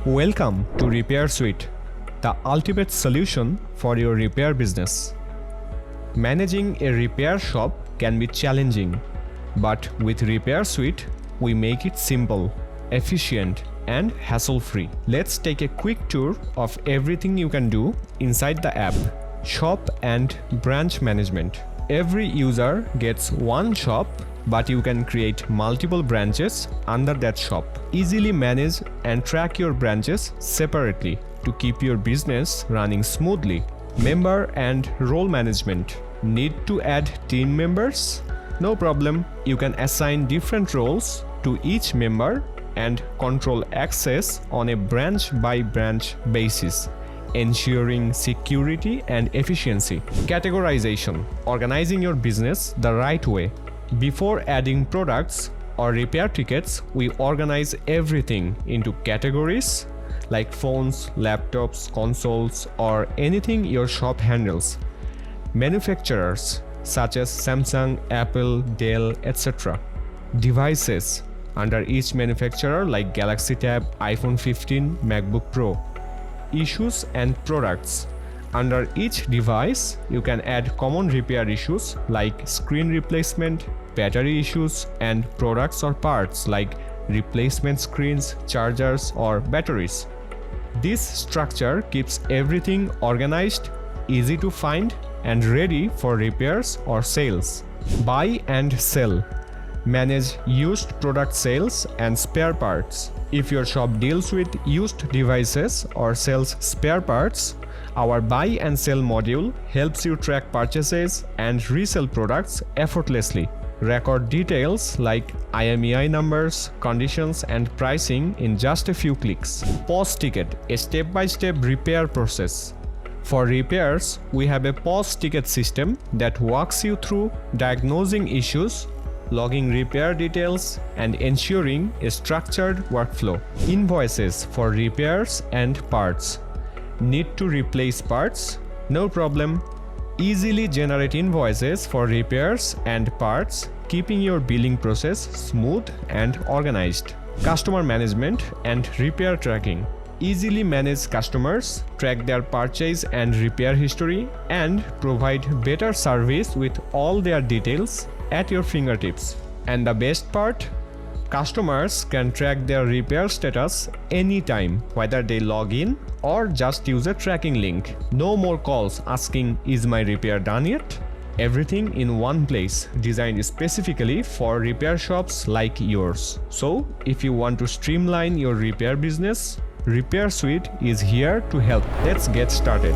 Welcome to RepairSuite, the ultimate solution for your repair business. Managing a repair shop can be challenging, but with RepairSuite, we make it simple, efficient, and hassle-free. Let's take a quick tour of everything you can do inside the app. Shop and branch management. Every user gets one shop, but you can create multiple branches under that shop. Easily manage and track your branches separately to keep your business running smoothly. Member and role management. Need to add team members? No problem. You can assign different roles to each member and control access on a branch-by-branch basis, ensuring security and efficiency. Categorization. Organizing your business the right way. Before adding products or repair tickets, we organize everything into categories like phones, laptops, consoles, or anything your shop handles. Manufacturers such as Samsung, Apple, Dell, etc. Devices under each manufacturer like Galaxy Tab, iPhone 15, MacBook Pro. Issues and products. Under each device, you can add common repair issues like screen replacement, battery issues, and products or parts like replacement screens, chargers, or batteries. This structure keeps everything organized, easy to find, and ready for repairs or sales. Buy and sell. Manage used product sales and spare parts. If your shop deals with used devices or sells spare parts, our buy and sell module helps you track purchases and resell products effortlessly. Record details like IMEI numbers, conditions, and pricing in just a few clicks. Pause ticket, a step-by-step repair process. For repairs, we have a pause ticket system that walks you through diagnosing issues, logging repair details, and ensuring a structured workflow. Invoices for repairs and parts. Need to replace parts? No problem. Easily generate invoices for repairs and parts, keeping your billing process smooth and organized. Customer management and repair tracking. Easily manage customers, track their purchase and repair history, and provide better service with all their details at your fingertips. And the best part? Customers can track their repair status anytime, whether they log in or just use a tracking link. No more calls asking, "Is my repair done yet?" Everything in one place, designed specifically for repair shops like yours. So, if you want to streamline your repair business, RepairSuite is here to help. Let's get started.